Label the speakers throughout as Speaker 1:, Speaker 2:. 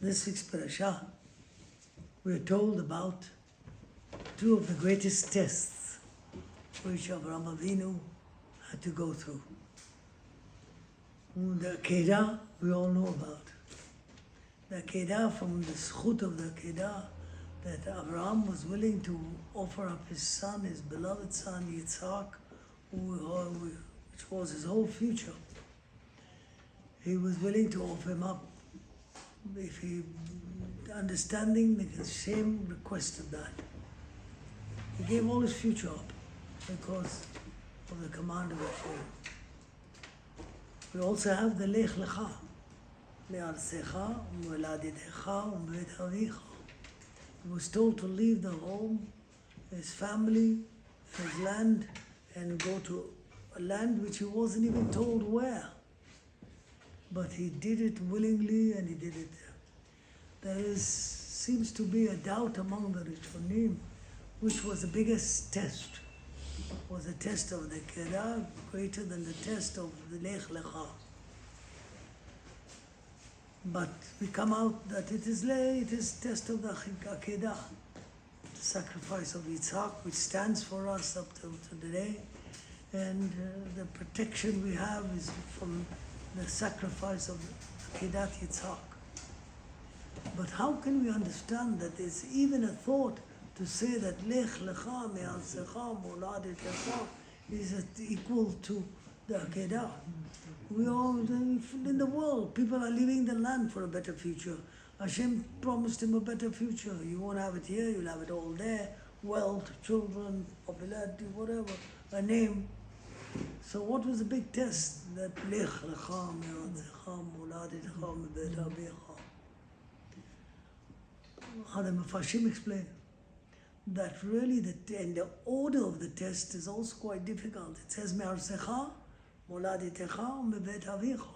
Speaker 1: This week's Parashat, we are told about two of the greatest tests which Avraham Avinu had to go through. The Akedah, we all know about. The Akedah, from the Zchut of the Akedah, that Avraham was willing to offer up his son, his beloved son, Yitzhak, which was his whole future. He was willing to offer him up. If he, understanding that Hashem requested that. He gave all his future up because of the command of Hashem. We also have the Lech-Lecha, Le'arsecha, U'moladatecha, U'mbeit Avicha. He was told to leave the home, his family, his land, and go to a land which he wasn't even told where. But he did it willingly, and he did it. There seems to be a doubt among the Rishonim, which was the biggest test. Was the test of the Akedah greater than the test of the Lech-Lecha? But we come out that it is test of the Akedah, the sacrifice of Yitzhak, which stands for us up to today, and the protection we have is from the sacrifice of Akedat Yitzhak. But how can we understand that there's even a thought to say that Lech-Lecha me'arsecha moladetecha is equal to the Akedah? We all, in the world, people are leaving the land for a better future. Hashem promised him a better future. You won't have it here, you'll have it all there. Wealth, children, popularity, whatever, a name. So what was the big test? That Lech-Lecha me'arsecha moladetecha u'mbeit avicha. How the Mefashim explain that really the order of the test is also quite difficult. It says me'arsecha moladetecha u'mbeit avicha,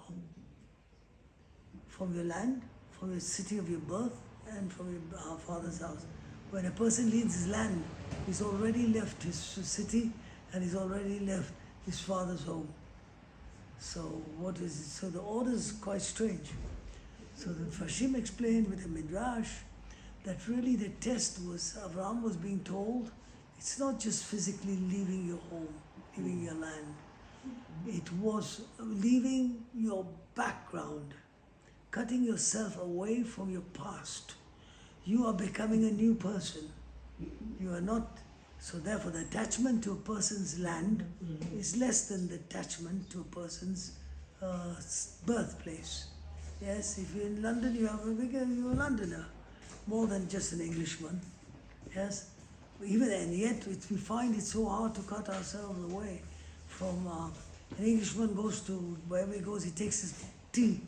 Speaker 1: from your land, from your city of your birth, and from your father's house. When a person leaves his land, he's already left his city and he's already left his father's home. So what is it? So the order is quite strange. So the Mefashim explained with the Midrash that really the test was, Avraham was being told, it's not just physically leaving your home, leaving your land. It was leaving your background, cutting yourself away from your past. You are becoming a new person. You are not, so therefore the attachment to a person's land is less than the attachment to a person's birthplace. Yes, if you're in London, you're a Londoner, more than just an Englishman. Yes, even and yet we find it so hard to cut ourselves away from. An Englishman goes to wherever he goes, he takes his tea.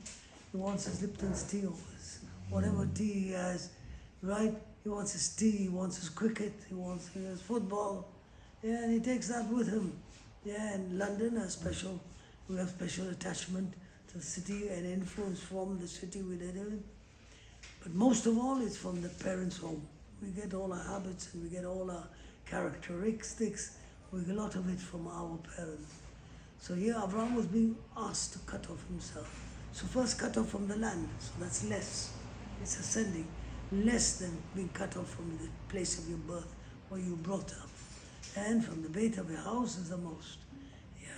Speaker 1: He wants his Lipton's tea or his whatever tea he has, right? He wants his tea, he wants his cricket, he wants his football. Yeah, and he takes that with him. Yeah, and London we have special attachment to the city and influence from the city we live in. But most of all, it's from the parents' home. We get all our habits and we get all our characteristics. We get a lot of it from our parents. So here Avraham was being asked to cut off himself. So first cut off from the land, so that's less. It's ascending, less than being cut off from the place of your birth, where you brought up. And from the beit of your house is the most.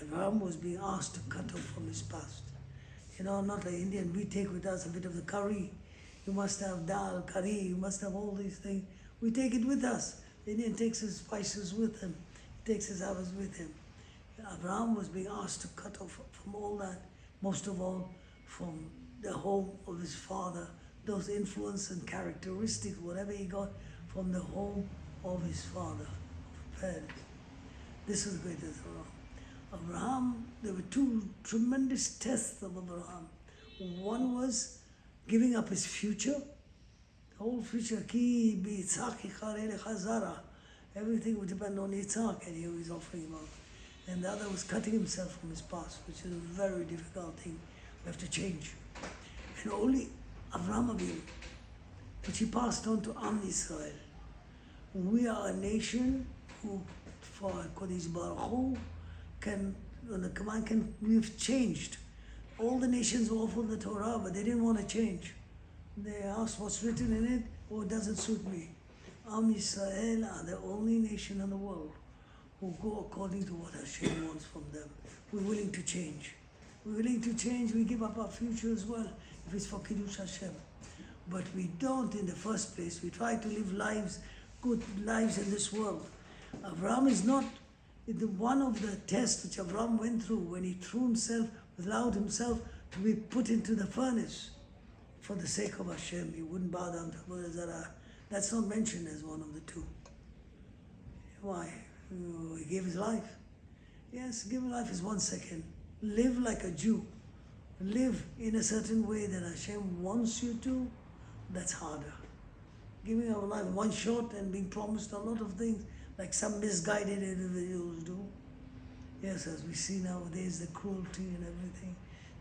Speaker 1: Avraham was being asked to cut off from his past. You know, not like Indian, we take with us a bit of the curry. You must have dal, curry, you must have all these things. We take it with us. The Indian takes his spices with him. He takes his herbs with him. Abraham was being asked to cut off from all that, most of all from the home of his father, those influence and characteristics, whatever he got from the home of his father, parents. This was great as Abraham, there were two tremendous tests of Abraham. One was giving up his future, the whole future, ki b'Yitzhak yicharei lecha zara. Everything would depend on Yitzhak, and he was offering him up. And the other was cutting himself from his past, which is a very difficult thing. We have to change. And only Avraham Avinu, which he passed on to Am Yisrael. We are a nation who, for Kodesh Baruch Hu, we've changed. All the nations were offered the Torah, but they didn't want to change. They ask what's written in it. Oh, it doesn't suit me. Am Yisrael are the only nation in the world who go according to what Hashem wants from them. We're willing to change. We're willing to change. We give up our future as well if it's for Kiddush Hashem. But we don't in the first place. We try to live lives, good lives in this world. Avraham is not one of the tests which Avraham went through when he threw himself, allowed himself to be put into the furnace for the sake of Hashem. He wouldn't bow down to Avodah Zarah. That's not mentioned as one of the two. Why? He gave his life. Yes, giving life is 1 second. Live like a Jew. Live in a certain way that Hashem wants you to. That's harder. Giving our life one shot and being promised a lot of things like some misguided individuals do. Yes, as we see nowadays, the cruelty and everything,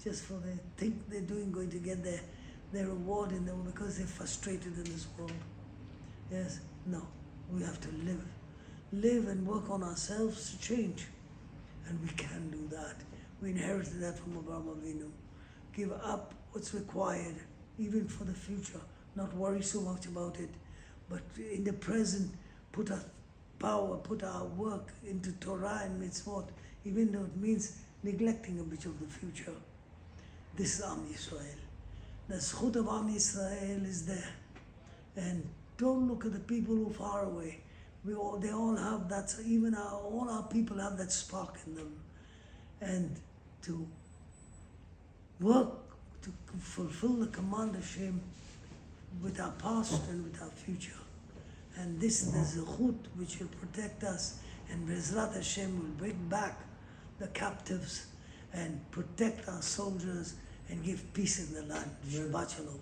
Speaker 1: just for they think they're going to get their reward in them because they're frustrated in this world. Yes, no, we have to live and work on ourselves to change. And we can do that. We inherited that from Abraham Avinu. Give up what's required, even for the future. Not worry so much about it, but in the present, put our power, put our work into Torah and mitzvot, even though it means neglecting a bit of the future. This is Am Yisrael. The zchut of Am Yisrael is there. And don't look at the people who are far away. They all have that, even all our people have that spark in them. And to work to fulfill the command of Hashem with our past and with our future. And this is the zechut which will protect us, and Bezrat Hashem will bring back the captives and protect our soldiers and give peace in the land. Shabbat Shalom.